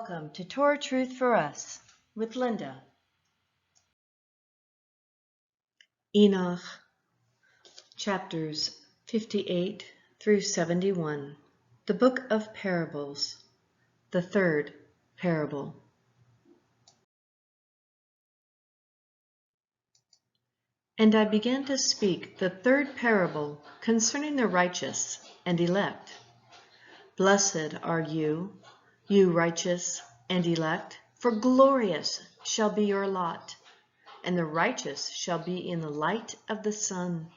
Welcome to Torah Truth for Us with Linda. Enoch, chapters 58 through 71, the Book of Parables, the third parable. And I began to speak the third parable concerning the righteous and elect. Blessed are you, you righteous and elect, for glorious shall be your lot, and the righteous shall be in the light of the sun,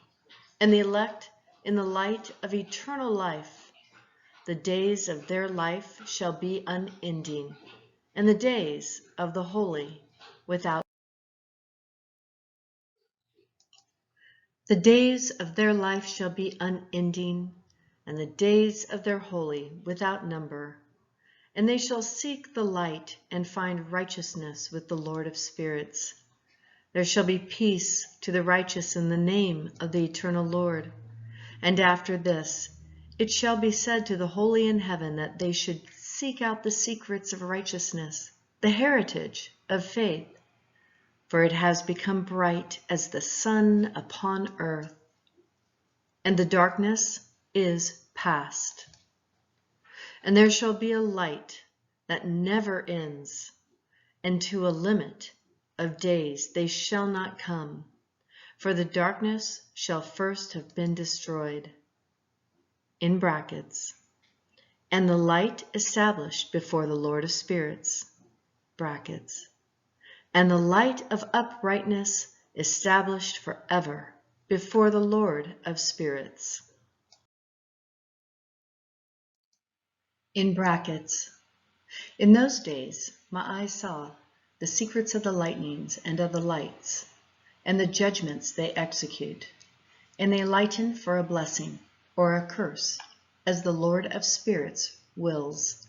and the elect in the light of eternal life. The days of their life shall be unending, and the days of the holy without. The days of their life shall be unending, and the days of their holy without number. And they shall seek the light and find righteousness with the Lord of spirits. There shall be peace to the righteous in the name of the eternal Lord. And after this, it shall be said to the holy in heaven that they should seek out the secrets of righteousness, the heritage of faith. For it has become bright as the sun upon earth, and the darkness is past. And there shall be a light that never ends, and to a limit of days they shall not come, for the darkness shall first have been destroyed. In brackets, and the light established before the Lord of spirits, brackets, and the light of uprightness established forever before the Lord of spirits. In brackets, in those days my eyes saw the secrets of the lightnings and of the lights, and the judgments they execute, and they lighten for a blessing or a curse, as the Lord of spirits wills.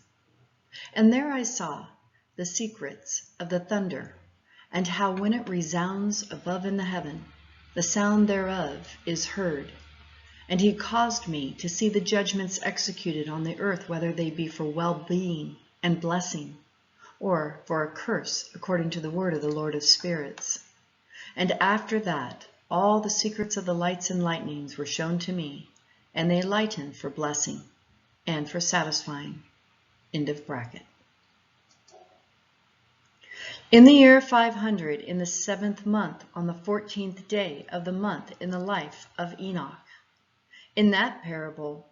And there I saw the secrets of the thunder, and how when it resounds above in the heaven, the sound thereof is heard. And he caused me to see the judgments executed on the earth, whether they be for well-being and blessing, or for a curse, according to the word of the Lord of spirits. And after that, all the secrets of the lights and lightnings were shown to me, and they lighten for blessing and for satisfying. End of bracket. In the year 500, in the 7th month, on the 14th day of the month in the life of Enoch. In that parable,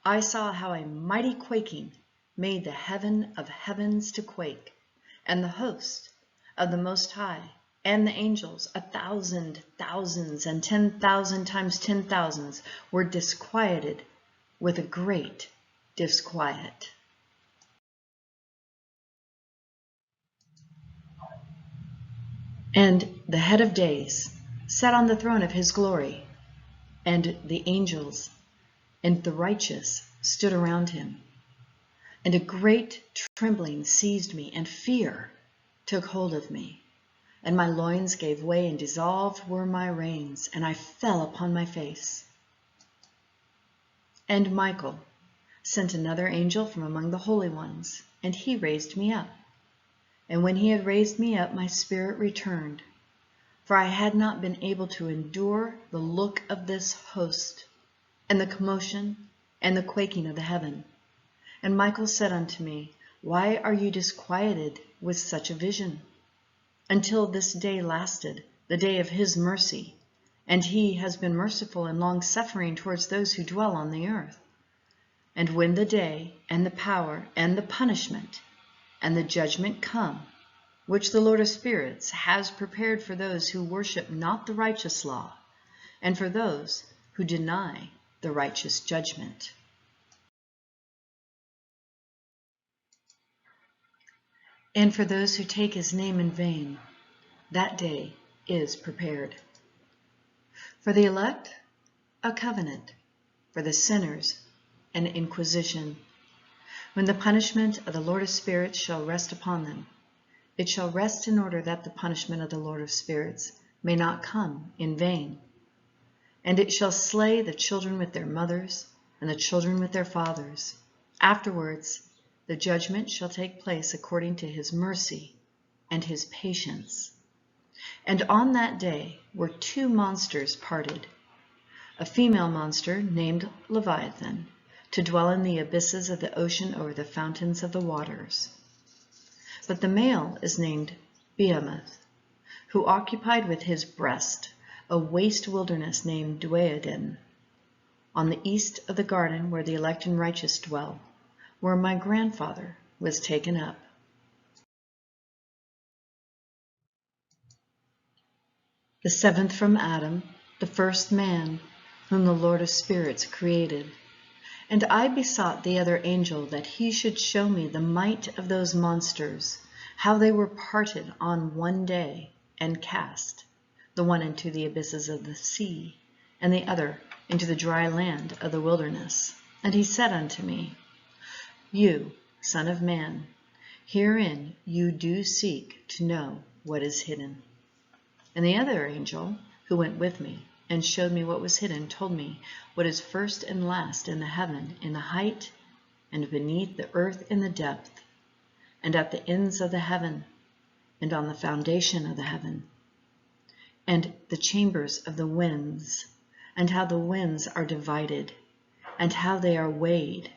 I saw how a mighty quaking made the heaven of heavens to quake, and the host of the Most High, and the angels, 1,000 thousands, and 10,000 times 10,000s, were disquieted with a great disquiet. And the head of days sat on the throne of his glory, and the angels and the righteous stood around him. And a great trembling seized me, and fear took hold of me. And my loins gave way, and dissolved were my reins, and I fell upon my face. And Michael sent another angel from among the holy ones, and he raised me up. And when he had raised me up, my spirit returned, for I had not been able to endure the look of this host, and the commotion, and the quaking of the heaven. And Michael said unto me, Why are you disquieted with such a vision? Until this day lasted, the day of his mercy, and he has been merciful and long-suffering towards those who dwell on the earth. And when the day, and the power, and the punishment, and the judgment come, which the Lord of spirits has prepared for those who worship not the righteous law, and for those who deny the righteous judgment. And for those who take his name in vain, that day is prepared. For the elect, a covenant. For the sinners, an inquisition. When the punishment of the Lord of spirits shall rest upon them, it shall rest in order that the punishment of the Lord of spirits may not come in vain. And it shall slay the children with their mothers, and the children with their fathers. Afterwards, The judgment shall take place according to his mercy and his patience. And on that day were two monsters parted, a female monster named Leviathan, to dwell in the abysses of the ocean over the fountains of the waters. But the male is named Behemoth, who occupied with his breast a waste wilderness named Dueodin, on the east of the garden where the elect and righteous dwell, where my grandfather was taken up. The seventh from Adam, the first man, whom the Lord of spirits created. And I besought the other angel that he should show me the might of those monsters, how they were parted on one day and cast, the one into the abysses of the sea, and the other into the dry land of the wilderness. And he said unto me, You, son of man, herein you do seek to know what is hidden. And the other angel, who went with me, and showed me what was hidden, told me what is first and last in the heaven, in the height, and beneath the earth in the depth, and at the ends of the heaven, and on the foundation of the heaven, and the chambers of the winds, and how the winds are divided, and how they are weighed,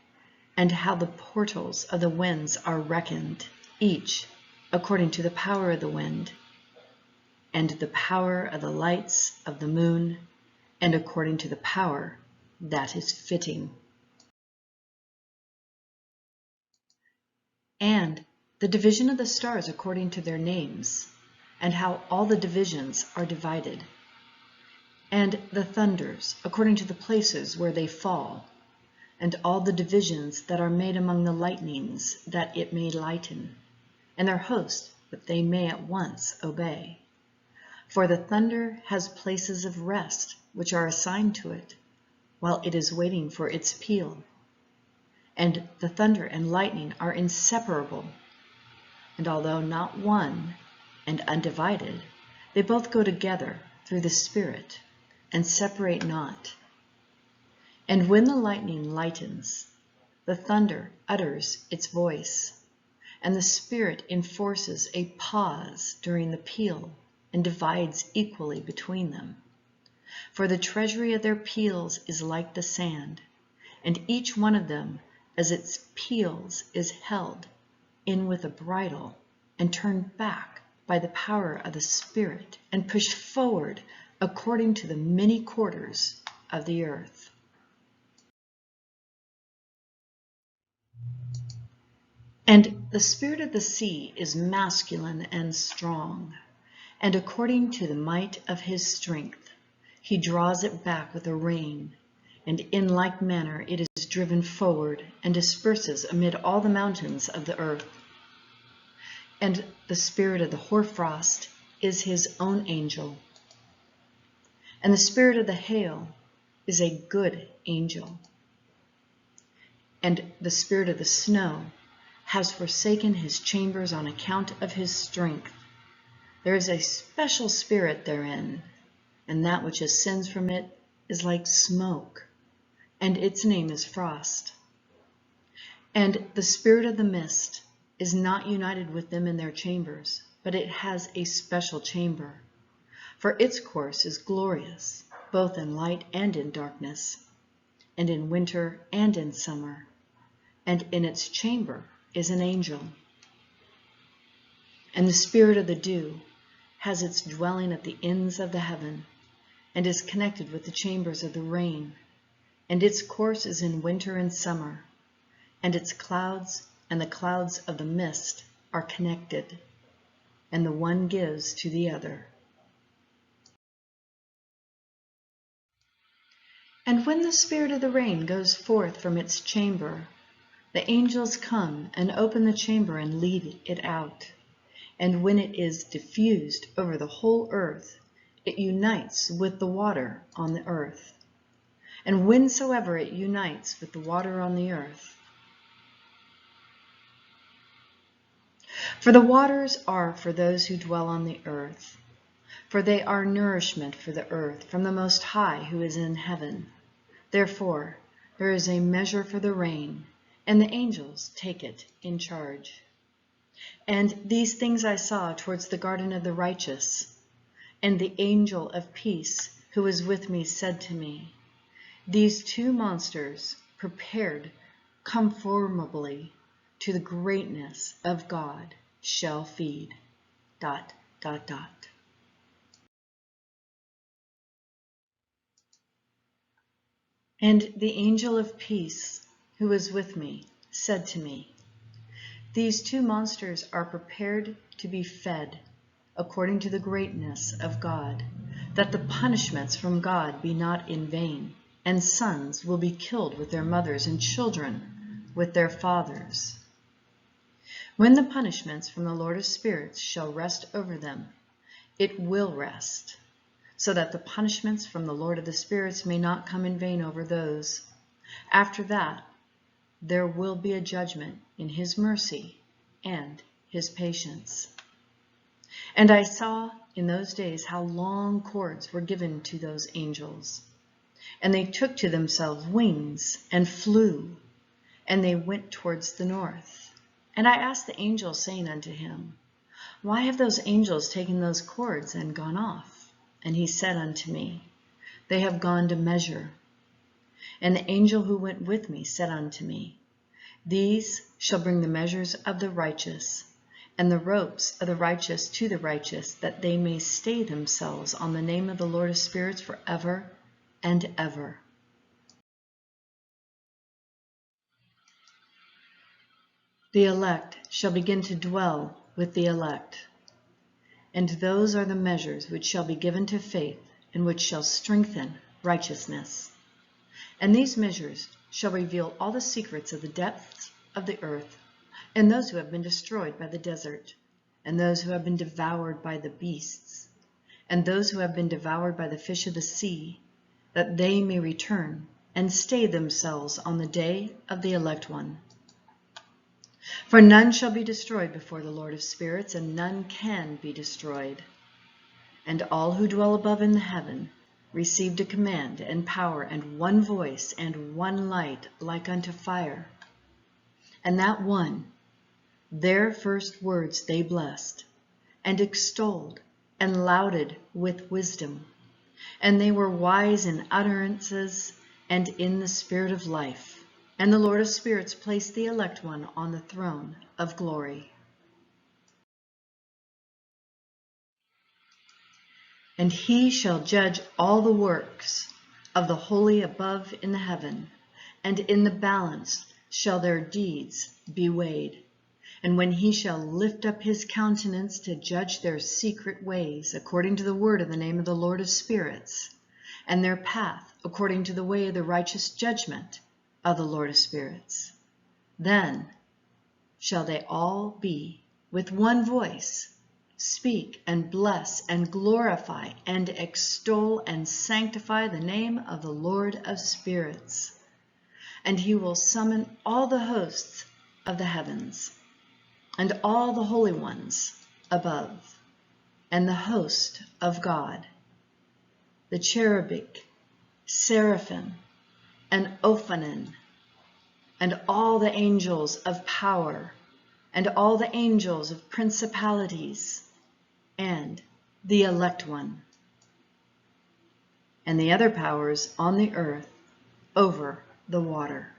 and how the portals of the winds are reckoned, each according to the power of the wind, and the power of the lights of the moon, and according to the power that is fitting. And the division of the stars according to their names, and how all the divisions are divided. And the thunders according to the places where they fall, and all the divisions that are made among the lightnings, that it may lighten, and their host, that they may at once obey. For the thunder has places of rest, which are assigned to it, while it is waiting for its peal. And the thunder and lightning are inseparable, and although not one and undivided, they both go together through the Spirit, and separate not. And when the lightning lightens, the thunder utters its voice, and the Spirit enforces a pause during the peal, and divides equally between them. For the treasury of their peals is like the sand, and each one of them, as its peals, is held in with a bridle, and turned back by the power of the Spirit, and pushed forward according to the many quarters of the earth. And the spirit of the sea is masculine and strong, and according to the might of his strength, he draws it back with a rein, and in like manner it is driven forward and disperses amid all the mountains of the earth. And the spirit of the hoarfrost is his own angel, and the spirit of the hail is a good angel, and the spirit of the snow has forsaken his chambers on account of his strength. There is a special spirit therein, and that which ascends from it is like smoke, and its name is frost. And the spirit of the mist is not united with them in their chambers, but it has a special chamber. For its course is glorious, both in light and in darkness, and in winter and in summer, and in its chamber is an angel. And the spirit of the dew has its dwelling at the ends of the heaven, and is connected with the chambers of the rain, and its course is in winter and summer, and its clouds and the clouds of the mist are connected, and the one gives to the other. And when the spirit of the rain goes forth from its chamber, the angels come and open the chamber and lead it out. And when it is diffused over the whole earth, it unites with the water on the earth. And whensoever it unites with the water on the earth, for the waters are for those who dwell on the earth, for they are nourishment for the earth from the Most High who is in heaven. Therefore there is a measure for the rain, and the angels take it in charge. And these things I saw towards the garden of the righteous, and the angel of peace who was with me said to me, these two monsters prepared conformably to the greatness of God shall feed. ... And the angel of peace who was with me said to me, these two monsters are prepared to be fed according to the greatness of God, that the punishments from God be not in vain, and sons will be killed with their mothers, and children with their fathers. When the punishments from the Lord of spirits shall rest over them, it will rest, so that the punishments from the Lord of the spirits may not come in vain over those. After that, there will be a judgment in his mercy and his patience. And I saw in those days how long cords were given to those angels, and they took to themselves wings and flew, and they went towards the north. And I asked the angel, saying unto him, why have those angels taken those cords and gone off? And he said unto me, they have gone to measure. And the angel who went with me said unto me, these shall bring the measures of the righteous, and the ropes of the righteous to the righteous, that they may stay themselves on the name of the Lord of spirits forever and ever. The elect shall begin to dwell with the elect, and those are the measures which shall be given to faith, and which shall strengthen righteousness. And these measures shall reveal all the secrets of the depths of the earth, and those who have been destroyed by the desert, and those who have been devoured by the beasts, and those who have been devoured by the fish of the sea, that they may return and stay themselves on the day of the elect one. For none shall be destroyed before the Lord of spirits, and none can be destroyed. And all who dwell above in the heaven received a command and power and one voice and one light like unto fire. And that one, their first words they blessed, and extolled, and lauded with wisdom. And they were wise in utterances, and in the spirit of life. And the Lord of spirits placed the elect one on the throne of glory. And he shall judge all the works of the holy above in the heaven, and in the balance shall their deeds be weighed. And when he shall lift up his countenance to judge their secret ways, according to the word of the name of the Lord of spirits, and their path according to the way of the righteous judgment of the Lord of spirits, then shall they all be with one voice speak and bless and glorify and extol and sanctify the name of the Lord of spirits. And he will summon all the hosts of the heavens, and all the holy ones above, and the host of God, the cherubic, seraphim, and Ophanim, and all the angels of power, and all the angels of principalities, and the elect one, and the other powers on the earth over the water.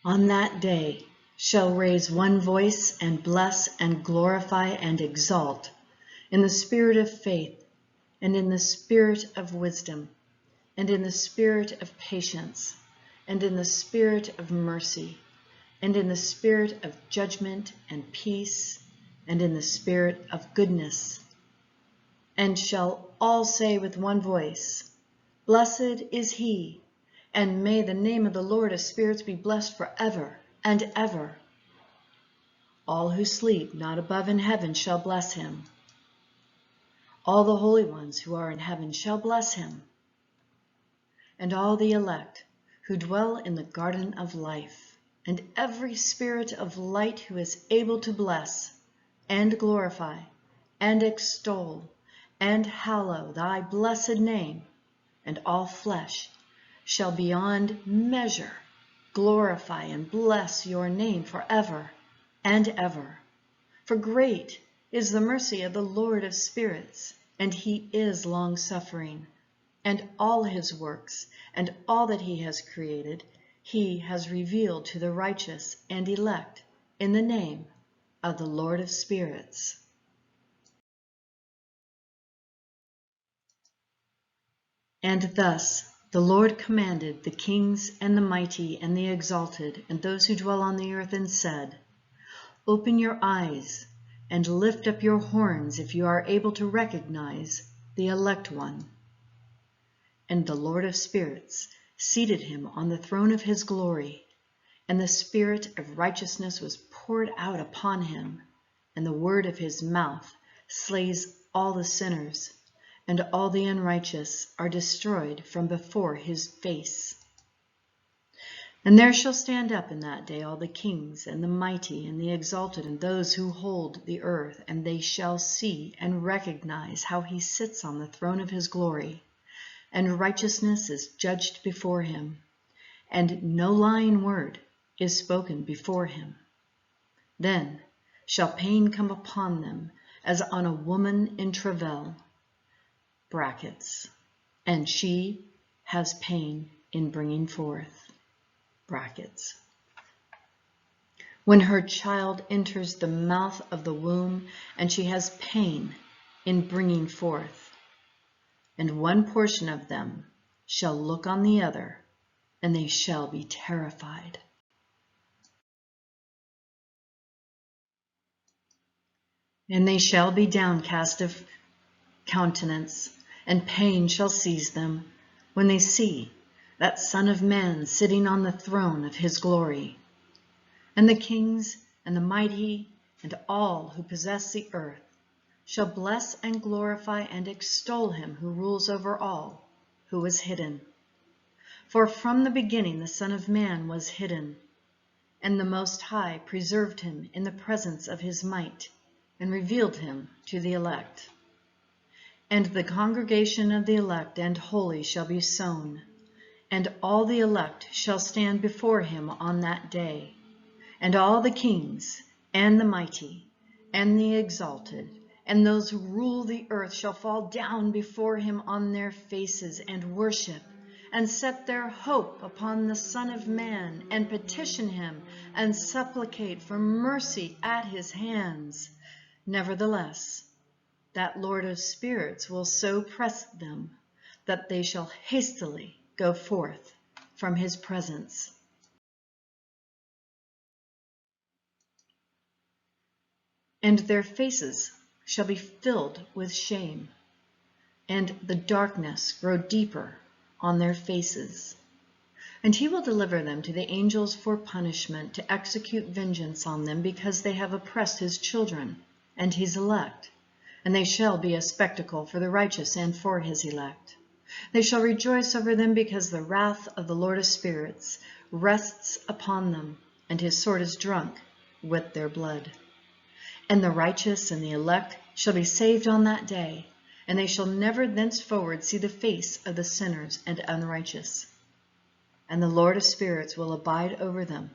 On that day shall raise one voice and bless and glorify and exalt in the spirit of faith, and in the spirit of wisdom, and in the spirit of patience, and in the spirit of mercy, and in the spirit of judgment and peace, and in the spirit of goodness. And shall all say with one voice, Blessed is he, and may the name of the Lord of spirits be blessed forever and ever. All who sleep not above in heaven shall bless him. All the holy ones who are in heaven shall bless him. And all the elect who dwell in the garden of life, and every spirit of light who is able to bless and glorify and extol and hallow thy blessed name, and all flesh shall beyond measure glorify and bless your name forever and ever. For great is the mercy of the Lord of spirits, and he is long-suffering, and all his works and all that he has created, he has revealed to the righteous and elect in the name of the Lord of spirits. And thus the Lord commanded the kings and the mighty and the exalted and those who dwell on the earth, and said, Open your eyes and lift up your horns if you are able to recognize the elect one. And the Lord of spirits seated him on the throne of his glory, and the spirit of righteousness was poured out upon him, and the word of his mouth slays all the sinners, and all the unrighteous are destroyed from before his face. And there shall stand up in that day all the kings and the mighty and the exalted and those who hold the earth, and they shall see and recognize how he sits on the throne of his glory, and righteousness is judged before him, and no lying word is spoken before him. Then shall pain come upon them as on a woman in travail, brackets, and she has pain in bringing forth, brackets. When her child enters the mouth of the womb, and she has pain in bringing forth, and one portion of them shall look on the other, and they shall be terrified. And they shall be downcast of countenance, and pain shall seize them when they see that Son of Man sitting on the throne of his glory. And the kings and the mighty and all who possess the earth shall bless and glorify and extol him who rules over all, who was hidden. For from the beginning the Son of Man was hidden, and the Most High preserved him in the presence of his might, and revealed him to the elect. And the congregation of the elect and holy shall be sown, and all the elect shall stand before him on that day. And all the kings and the mighty and the exalted and those who rule the earth shall fall down before him on their faces and worship, and set their hope upon the Son of Man, and petition him and supplicate for mercy at his hands. Nevertheless, that Lord of spirits will so press them that they shall hastily go forth from his presence. And their faces shall be filled with shame, and the darkness grow deeper on their faces. And he will deliver them to the angels for punishment, to execute vengeance on them, because they have oppressed his children and his elect. And they shall be a spectacle for the righteous and for his elect. They shall rejoice over them, because the wrath of the Lord of spirits rests upon them, and his sword is drunk with their blood. And the righteous and the elect shall be saved on that day, and they shall never thenceforward see the face of the sinners and unrighteous. And the Lord of spirits will abide over them,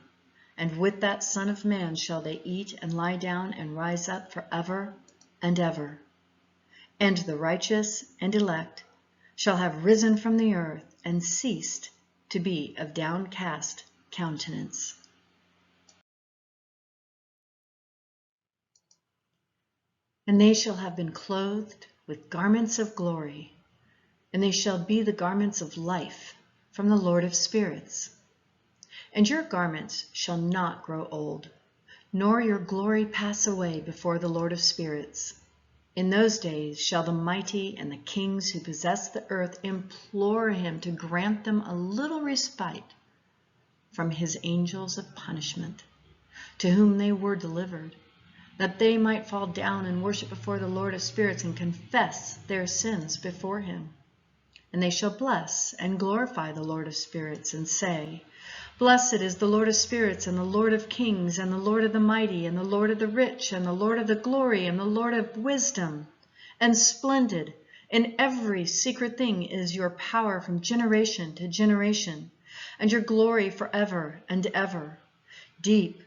and with that Son of Man shall they eat and lie down and rise up forever and ever. And the righteous and elect shall have risen from the earth and ceased to be of downcast countenance. And they shall have been clothed with garments of glory, and they shall be the garments of life from the Lord of spirits. And your garments shall not grow old, nor your glory pass away before the Lord of spirits. In those days shall the mighty and the kings who possess the earth implore him to grant them a little respite from his angels of punishment, to whom they were delivered, that they might fall down and worship before the Lord of spirits and confess their sins before him. And they shall bless and glorify the Lord of spirits, and say, Blessed is the Lord of spirits, and the Lord of kings, and the Lord of the mighty, and the Lord of the rich, and the Lord of the glory, and the Lord of wisdom. And splendid In every secret thing is your power from generation to generation, and your glory forever and ever. Deep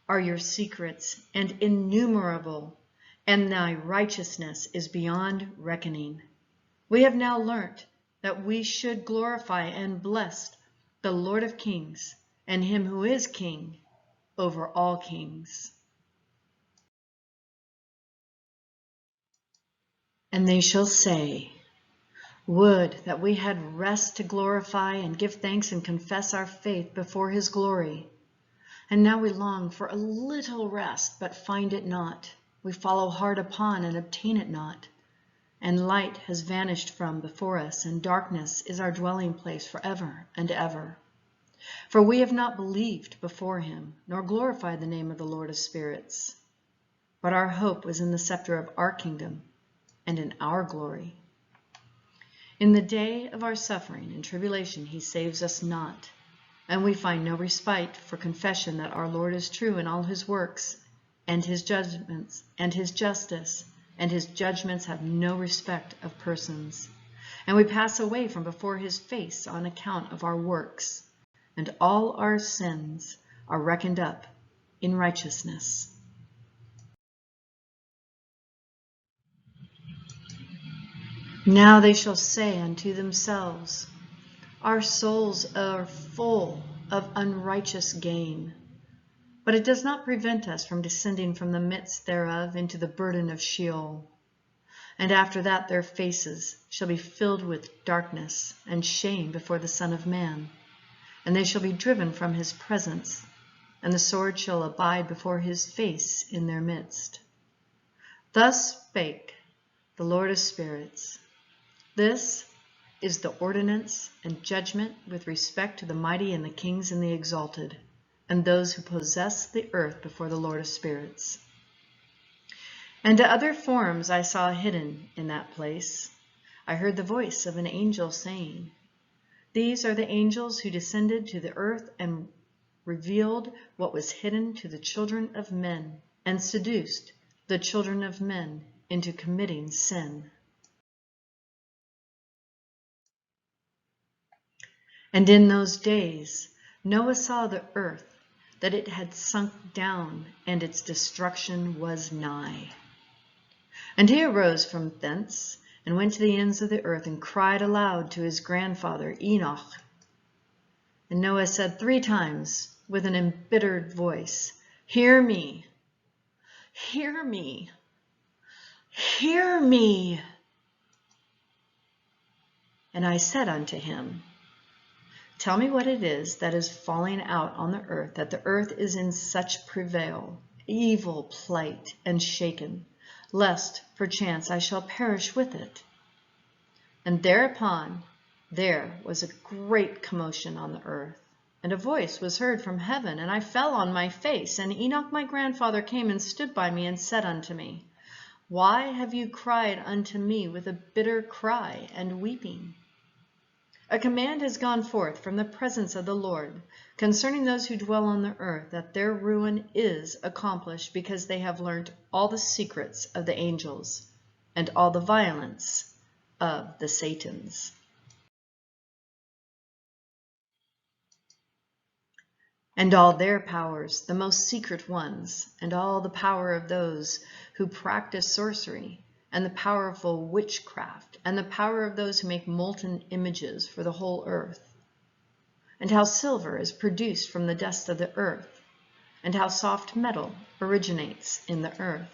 are your secrets and innumerable, and thy righteousness is beyond reckoning. We have now learnt that we should glorify and bless the Lord of Kings, and him who is King over all kings. And they shall say, would that we had rest to glorify and give thanks and confess our faith before his glory. And now we long for a little rest, but find it not. We follow hard upon and obtain it not. And light has vanished from before us, and darkness is our dwelling place forever and ever. For we have not believed before him, nor glorified the name of the Lord of spirits. But our hope was in the scepter of our kingdom, and in our glory. In the day of our suffering and tribulation he saves us not, and we find no respite for confession that our Lord is true in all his works, and his judgments, and his justice, and his judgments have no respect of persons. And we pass away from before his face on account of our works, and all our sins are reckoned up in righteousness. Now they shall say unto themselves, our souls are full of unrighteous gain. But it does not prevent us from descending from the midst thereof into the burden of Sheol. And after that their faces shall be filled with darkness and shame before the Son of Man. And they shall be driven from his presence, and the sword shall abide before his face in their midst. Thus spake the Lord of spirits. This is the ordinance and judgment with respect to the mighty and the kings and the exalted, and those who possess the earth before the Lord of spirits. And to other forms I saw hidden in that place. I heard the voice of an angel saying, these are the angels who descended to the earth and revealed what was hidden to the children of men, and seduced the children of men into committing sin. And in those days Noah saw the earth, that it had sunk down, and its destruction was nigh. And he arose from thence, and went to the ends of the earth, and cried aloud to his grandfather Enoch. And Noah said 3 times with an embittered voice, hear me, hear me, hear me. And I said unto him, tell me what it is that is falling out on the earth, that the earth is in such travail, evil plight, and shaken, lest perchance I shall perish with it. And thereupon there was a great commotion on the earth, and a voice was heard from heaven, and I fell on my face. And Enoch my grandfather came and stood by me, and said unto me, why have you cried unto me with a bitter cry and weeping? A command has gone forth from the presence of the Lord concerning those who dwell on the earth, that their ruin is accomplished, because they have learnt all the secrets of the angels, and all the violence of the Satans. And all their powers, the most secret ones, and all the power of those who practice sorcery, and the powerful witchcraft, and the power of those who make molten images for the whole earth. And how silver is produced from the dust of the earth, and how soft metal originates in the earth.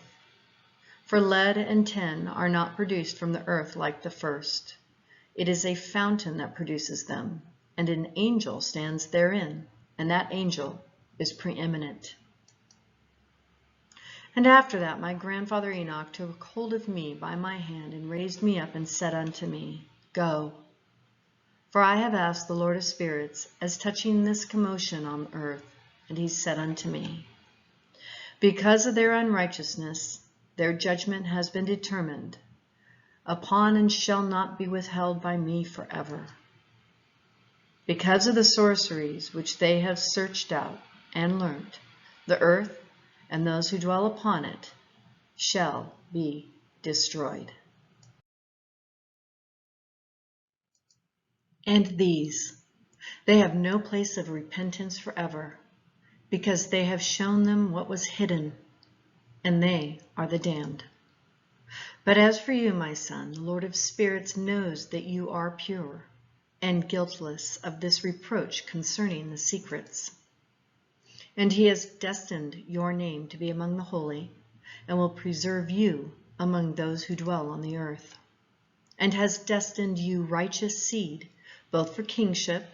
For lead and tin are not produced from the earth like the first. It is a fountain that produces them, and an angel stands therein, and that angel is preeminent. And after that my grandfather Enoch took hold of me by my hand, and raised me up, and said unto me, go, for I have asked the Lord of spirits as touching this commotion on earth. And he said unto me, because of their unrighteousness, their judgment has been determined upon, and shall not be withheld by me forever. Because of the sorceries which they have searched out and learnt, the earth and those who dwell upon it shall be destroyed. And these, they have no place of repentance forever, because they have shown them what was hidden, and they are the damned. But as for you, my son, the Lord of spirits knows that you are pure and guiltless of this reproach concerning the secrets. And he has destined your name to be among the holy, and will preserve you among those who dwell on the earth, and has destined you righteous seed, both for kingship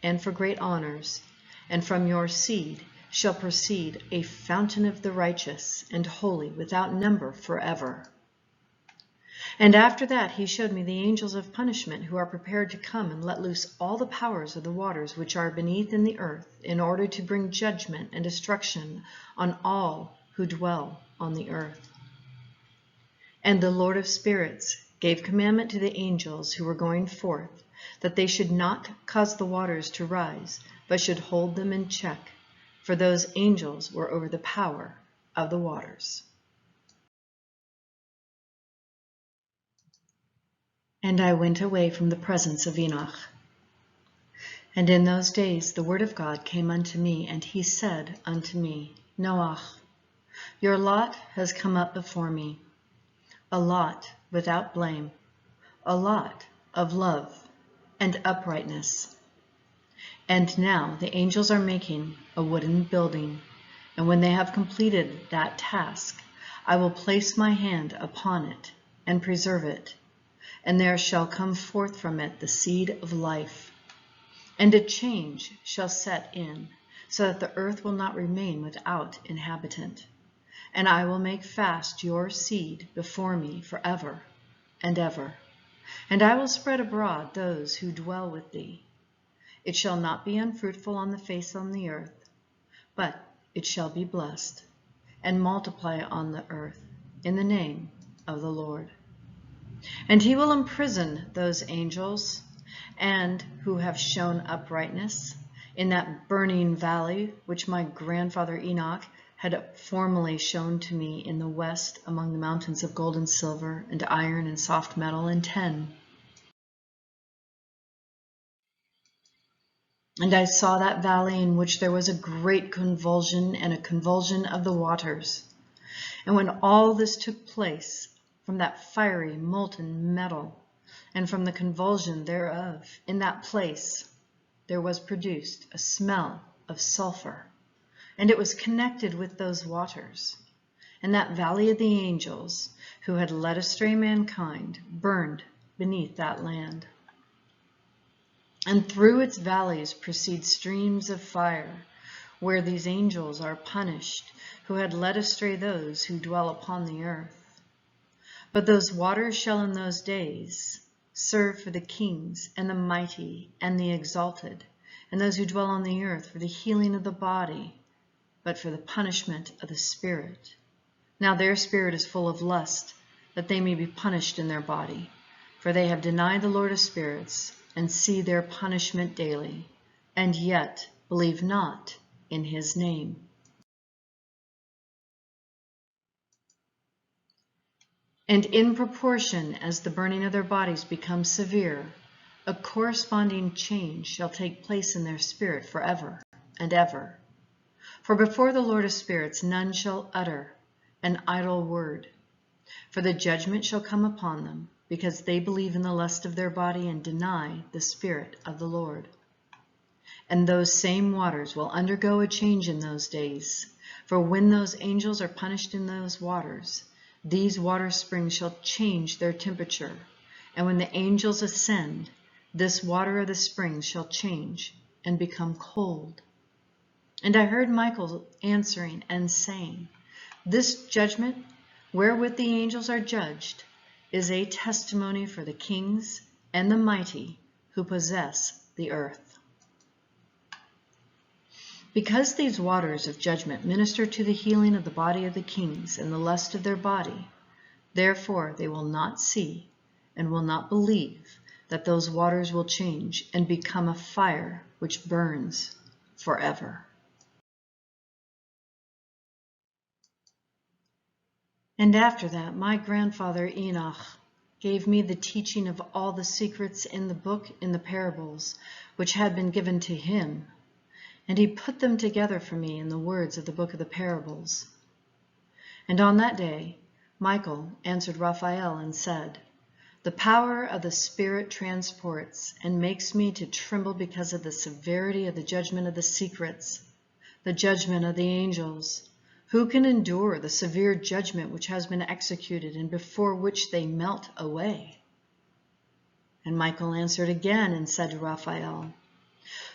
and for great honors, and from your seed shall proceed a fountain of the righteous and holy without number forever. And after that he showed me the angels of punishment, who are prepared to come and let loose all the powers of the waters which are beneath in the earth, in order to bring judgment and destruction on all who dwell on the earth. And the Lord of spirits gave commandment to the angels who were going forth, that they should not cause the waters to rise, but should hold them in check, for those angels were over the power of the waters. And I went away from the presence of Enoch. And in those days the word of God came unto me, and he said unto me, Noach, your lot has come up before me, a lot without blame, a lot of love and uprightness. And now the angels are making a wooden building, and when they have completed that task, I will place my hand upon it and preserve it, and there shall come forth from it the seed of life. And a change shall set in, so that the earth will not remain without inhabitant. And I will make fast your seed before me forever and ever. And I will spread abroad those who dwell with thee. It shall not be unfruitful on the face on the earth, but it shall be blessed, and multiply on the earth in the name of the Lord. And he will imprison those angels and who have shown uprightness in that burning valley which my grandfather Enoch had formerly shown to me in the west, among the mountains of gold and silver and iron and soft metal and tin. And I saw that valley in which there was a great convulsion, and a convulsion of the waters. And when all this took place, from that fiery molten metal, and from the convulsion thereof, in that place there was produced a smell of sulfur, and it was connected with those waters. And that valley of the angels, who had led astray mankind, burned beneath that land. And through its valleys proceed streams of fire, where these angels are punished, who had led astray those who dwell upon the earth. But those waters shall in those days serve for the kings and the mighty and the exalted, and those who dwell on the earth for the healing of the body, but for the punishment of the spirit. Now their spirit is full of lust, that they may be punished in their body, for they have denied the Lord of spirits, and see their punishment daily, and yet believe not in his name. And in proportion as the burning of their bodies becomes severe, a corresponding change shall take place in their spirit forever and ever. For before the Lord of spirits none shall utter an idle word, for the judgment shall come upon them, because they believe in the lust of their body and deny the Spirit of the Lord. And those same waters will undergo a change in those days, for when those angels are punished in those waters, these water springs shall change their temperature, and when the angels ascend, this water of the springs shall change and become cold. And I heard Michael answering and saying, this judgment, wherewith the angels are judged, is a testimony for the kings and the mighty who possess the earth. Because these waters of judgment minister to the healing of the body of the kings and the lust of their body, therefore they will not see and will not believe that those waters will change and become a fire which burns forever. And after that, my grandfather Enoch gave me the teaching of all the secrets in the book in the parables, which had been given to him, and he put them together for me in the words of the book of the parables. And on that day, Michael answered Raphael and said, "The power of the Spirit transports and makes me to tremble because of the severity of the judgment of the secrets, the judgment of the angels. Who can endure the severe judgment which has been executed and before which they melt away?" And Michael answered again and said to Raphael,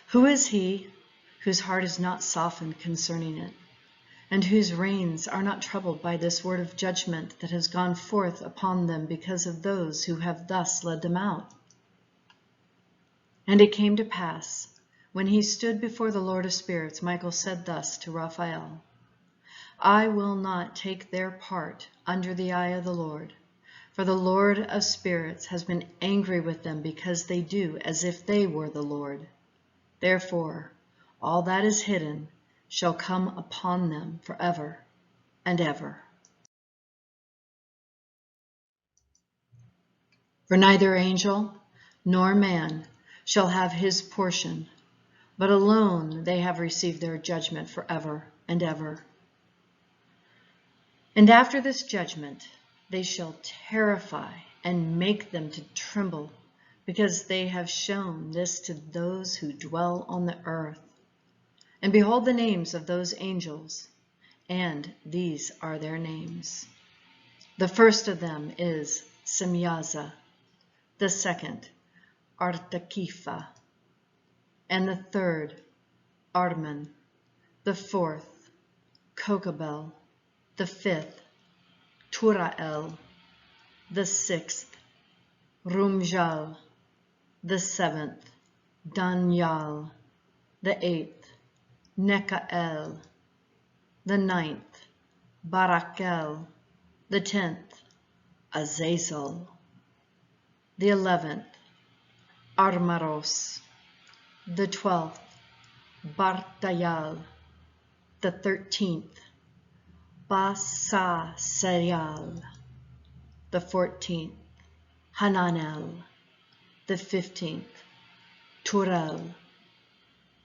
"Who is he whose heart is not softened concerning it, and whose reins are not troubled by this word of judgment that has gone forth upon them because of those who have thus led them out?" And it came to pass, when he stood before the Lord of Spirits, Michael said thus to Raphael, "I will not take their part under the eye of the Lord, for the Lord of Spirits has been angry with them because they do as if they were the Lord. Therefore, all that is hidden shall come upon them forever and ever. For neither angel nor man shall have his portion, but alone they have received their judgment forever and ever. And after this judgment they shall terrify and make them to tremble, because they have shown this to those who dwell on the earth. And behold the names of those angels, and these are their names. The first of them is Semyaza, the second Artakifa, and the third Arman, the fourth Kokabel, the fifth Turael, the sixth Rumjal, the seventh Danyal, the eighth Nekael, the ninth Barakel, the 10th Azazel, the 11th Armaros, the 12th Bartayal, the 13th Basasayal, the 14th Hananel, the 15th Turel,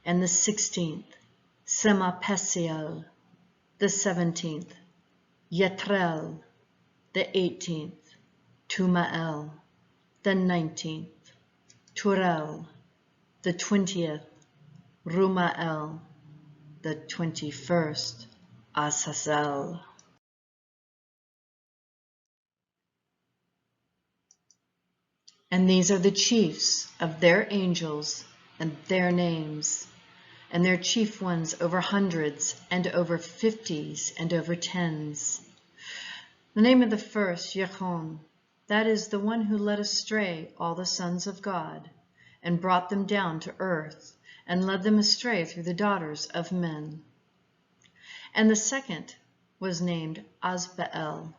and the 16th Semapesiel, the 17th Yetrel, the 18th Tumael, the 19th Turel, the 20th Rumael, the 21st Asazel. And these are the chiefs of their angels and their names, and their chief ones over hundreds and over 50s and over 10s. The name of the first, Yechon, that is the one who led astray all the sons of God, and brought them down to earth, and led them astray through the daughters of men. And the second was named Azbael.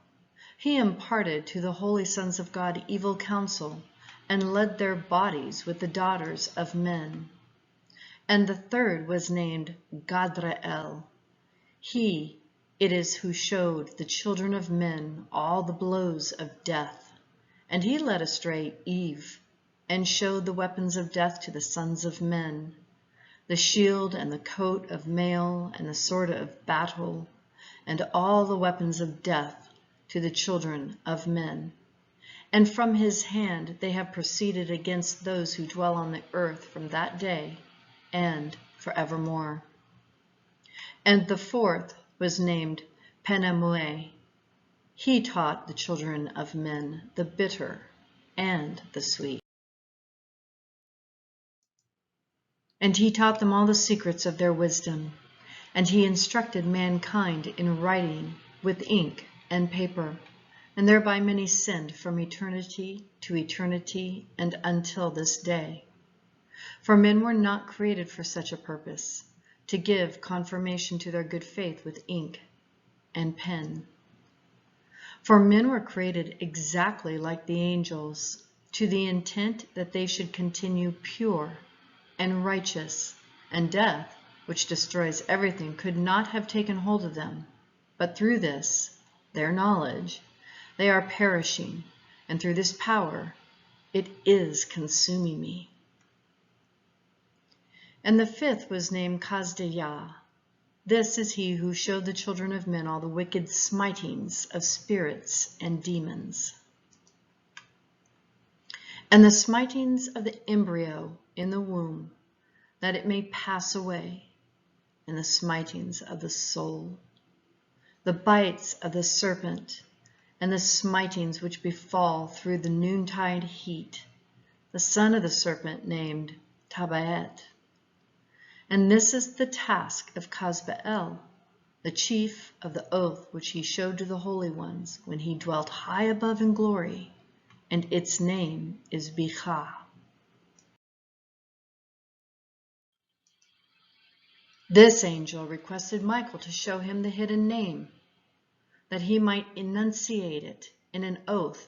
He imparted to the holy sons of God evil counsel, and led their bodies with the daughters of men. And the third was named Gadrael. He it is who showed the children of men all the blows of death. And he led astray Eve, and showed the weapons of death to the sons of men, the shield and the coat of mail and the sword of battle, and all the weapons of death to the children of men. And from his hand they have proceeded against those who dwell on the earth from that day and forevermore. And the fourth was named Penamue. He taught the children of men the bitter and the sweet. And he taught them all the secrets of their wisdom, and he instructed mankind in writing with ink and paper, and thereby many sinned from eternity to eternity and until this day. For men were not created for such a purpose, to give confirmation to their good faith with ink and pen. For men were created exactly like the angels, to the intent that they should continue pure and righteous, and death, which destroys everything, could not have taken hold of them. But through this, their knowledge, they are perishing, and through this power, it is consuming me. And the fifth was named Kazdeyah. This is he who showed the children of men all the wicked smitings of spirits and demons, and the smitings of the embryo in the womb, that it may pass away, and the smitings of the soul, the bites of the serpent, and the smitings which befall through the noontide heat, the son of the serpent named Tabaet. And this is the task of Kazbael, the chief of the oath which he showed to the holy ones when he dwelt high above in glory, and its name is Bicha. This angel requested Michael to show him the hidden name, that he might enunciate it in an oath,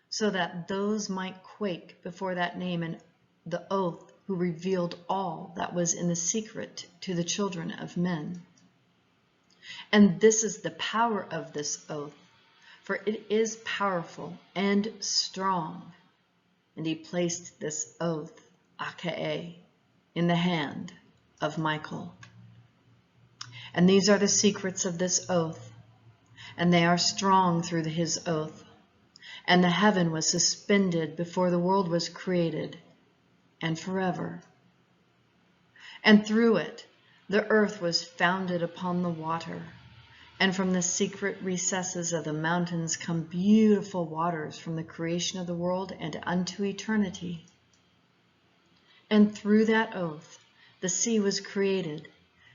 so that those might quake before that name and the oath who revealed all that was in the secret to the children of men. And this is the power of this oath, for it is powerful and strong. And he placed this oath, Akae, in the hand of Michael. And these are the secrets of this oath, and they are strong through his oath. And the heaven was suspended before the world was created, and forever. And through it, the earth was founded upon the water, and from the secret recesses of the mountains come beautiful waters from the creation of the world and unto eternity. And through that oath, the sea was created,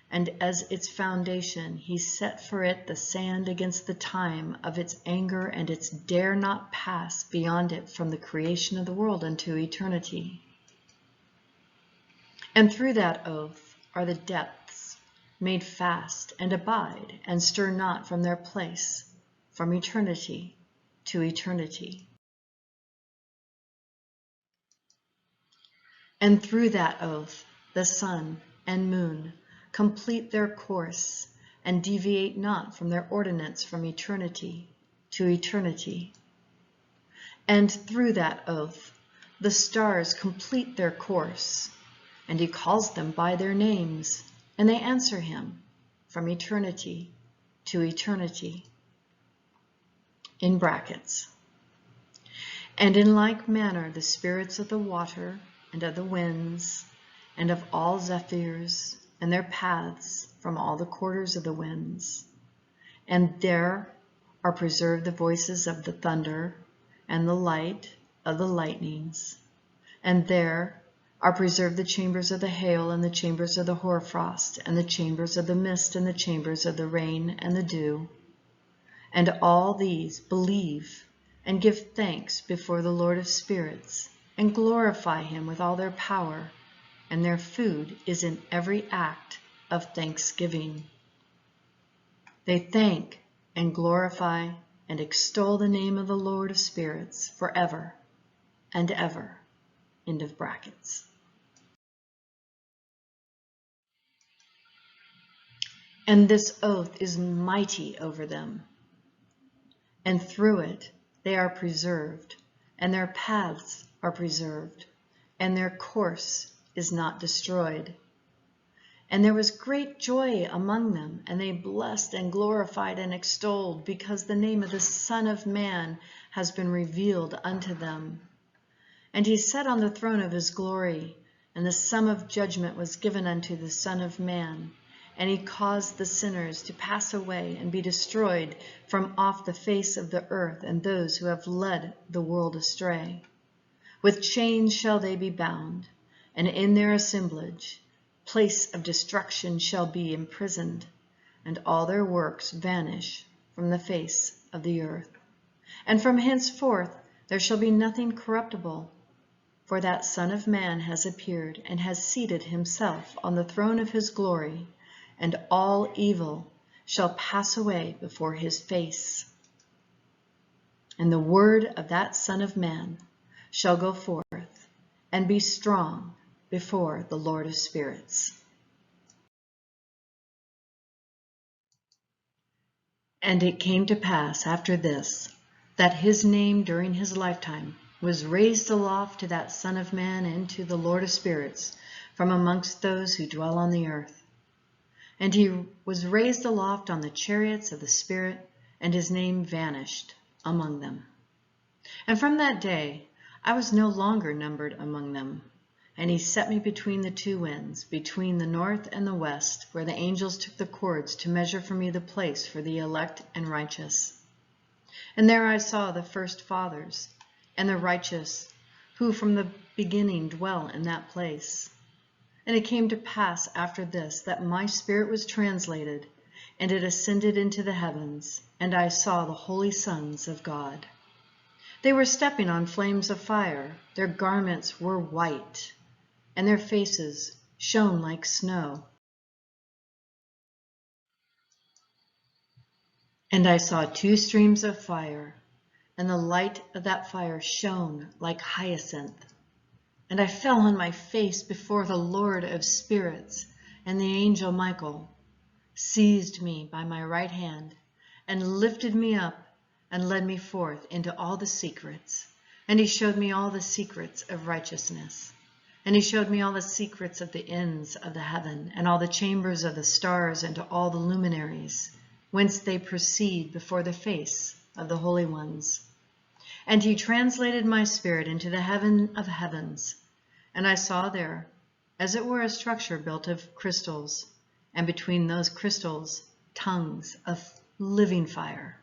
and as its foundation, he set for it the sand against the time of its anger, and it dare not pass beyond it from the creation of the world unto eternity. And through that oath are the depths, made fast and abide, and stir not from their place, from eternity to eternity. And through that oath, the sun and moon complete their course, and deviate not from their ordinance from eternity to eternity. And through that oath, the stars complete their course, and he calls them by their names, and they answer him from eternity to eternity. In brackets. And in like manner the spirits of the water and of the winds and of all zephyrs and their paths from all the quarters of the winds. And there are preserved the voices of the thunder and the light of the lightnings. And there are preserved the chambers of the hail and the chambers of the hoarfrost and the chambers of the mist and the chambers of the rain and the dew. And all these believe and give thanks before the Lord of spirits, and glorify him with all their power, and their food is in every act of thanksgiving. They thank and glorify and extol the name of the Lord of spirits forever and ever. End of brackets. And this oath is mighty over them, and through it they are preserved, and their paths are preserved, and their course is not destroyed. And there was great joy among them, and they blessed and glorified and extolled, because the name of the Son of Man has been revealed unto them. And he sat on the throne of his glory, and the sum of judgment was given unto the Son of Man. And he caused the sinners to pass away and be destroyed from off the face of the earth, and those who have led the world astray. With chains shall they be bound, and in their assemblage, place of destruction shall be imprisoned, and all their works vanish from the face of the earth. And from henceforth there shall be nothing corruptible, for that Son of Man has appeared, and has seated himself on the throne of his glory, and all evil shall pass away before his face. And the word of that Son of Man shall go forth, and be strong before the Lord of spirits. And it came to pass after this, that his name during his lifetime was raised aloft to that Son of Man and to the Lord of spirits from amongst those who dwell on the earth. And he was raised aloft on the chariots of the Spirit, and his name vanished among them. And from that day I was no longer numbered among them. And he set me between the two winds, between the north and the west, where the angels took the cords to measure for me the place for the elect and righteous. And there I saw the first fathers and the righteous, who from the beginning dwell in that place. And it came to pass after this that my spirit was translated, and it ascended into the heavens, and I saw the holy sons of God. They were stepping on flames of fire. Their garments were white, and their faces shone like snow. And I saw two streams of fire, and the light of that fire shone like hyacinth. And I fell on my face before the Lord of spirits, and the angel Michael seized me by my right hand, and lifted me up, and led me forth into all the secrets. And he showed me all the secrets of righteousness. And he showed me all the secrets of the ends of the heaven, and all the chambers of the stars, and to all the luminaries, whence they proceed before the face of the holy ones. And he translated my spirit into the heaven of heavens, and I saw there, as it were, a structure built of crystals, and between those crystals, tongues of living fire.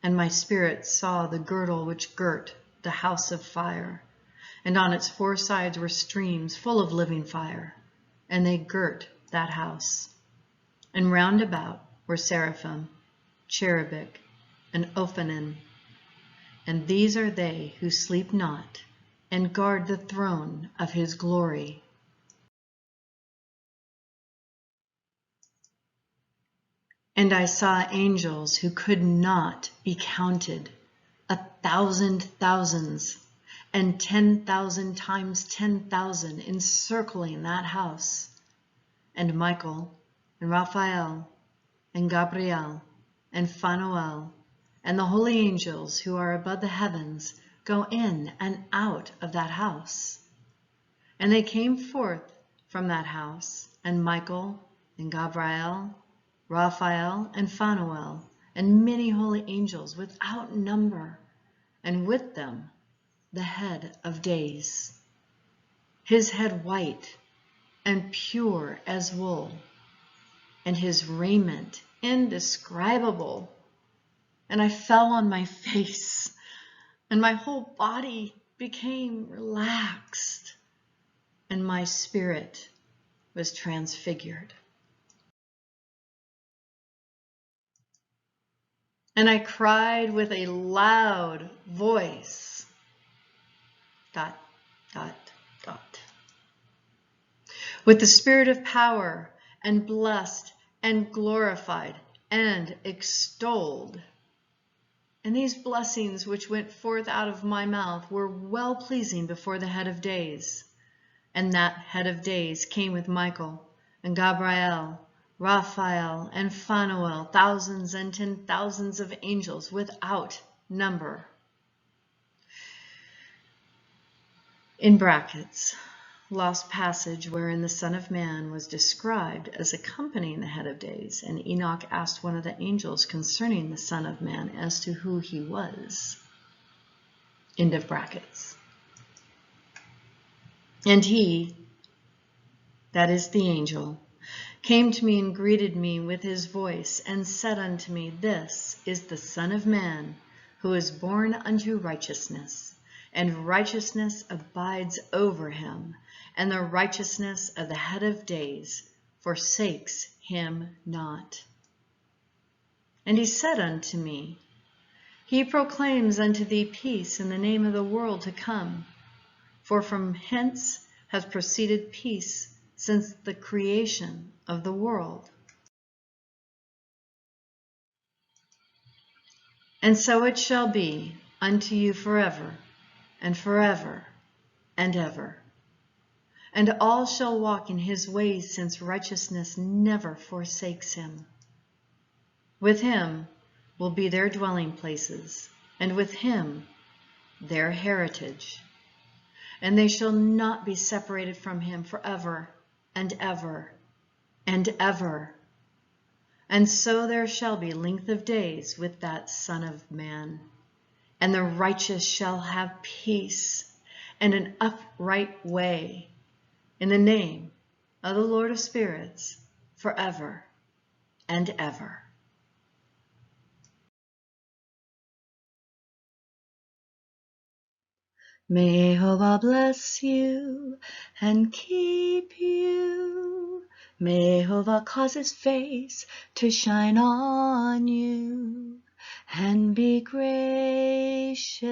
And my spirit saw the girdle which girt the house of fire, and on its four sides were streams full of living fire, and they girt that house. And round about were seraphim, cherubic, and ophanim, and these are they who sleep not, and guard the throne of his glory. And I saw angels who could not be counted, 1,000 thousands, and 10,000 times 10,000 encircling that house. And Michael, and Raphael, and Gabriel, and Phanuel, and the holy angels who are above the heavens go in and out of that house. And they came forth from that house, and Michael, and Gabriel, Raphael, and Phanuel, and many holy angels without number, and with them the head of days, his head white and pure as wool, and his raiment indescribable. And I fell on my face, and my whole body became relaxed, and my spirit was transfigured. And I cried with a loud voice, ... with the spirit of power, and blessed, and glorified, and extolled. And these blessings which went forth out of my mouth were well-pleasing before the head of days. And that head of days came with Michael, and Gabriel, Raphael, and Phanuel, thousands and 10,000s of angels without number. In brackets, lost passage wherein the Son of Man was described as accompanying the head of days, and Enoch asked one of the angels concerning the Son of Man as to who he was. End of brackets. And he, that is the angel, came to me and greeted me with his voice, and said unto me, This is the Son of Man, who is born unto righteousness, and righteousness abides over him, and the righteousness of the head of days forsakes him not. And he said unto me, He proclaims unto thee peace in the name of the world to come, for from hence hath proceeded peace since the creation of the world. And so it shall be unto you forever, and forever, and ever. And all shall walk in his ways, since righteousness never forsakes him. With him will be their dwelling places, and with him their heritage. And they shall not be separated from him forever and ever and ever. And so there shall be length of days with that Son of Man. And the righteous shall have peace and an upright way in the name of the Lord of spirits forever and ever. May Jehovah bless you and keep you. May Jehovah cause his face to shine on you and be gracious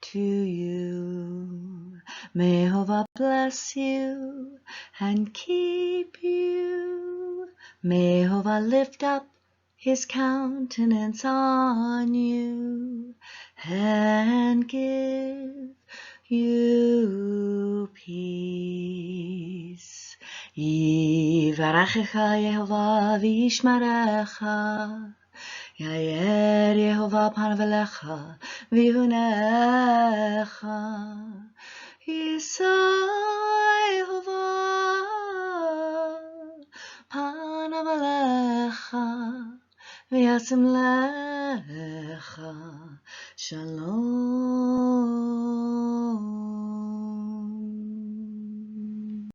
to you. May Jehovah bless you and keep you. May Jehovah lift up his countenance on you and give you peace. Yivarechecha Yehovah v'yishmerecha. Yair Yehovah panav elecha v'yivunecha. Yisa Yehovah panav elecha v'yasim lecha. Shalom.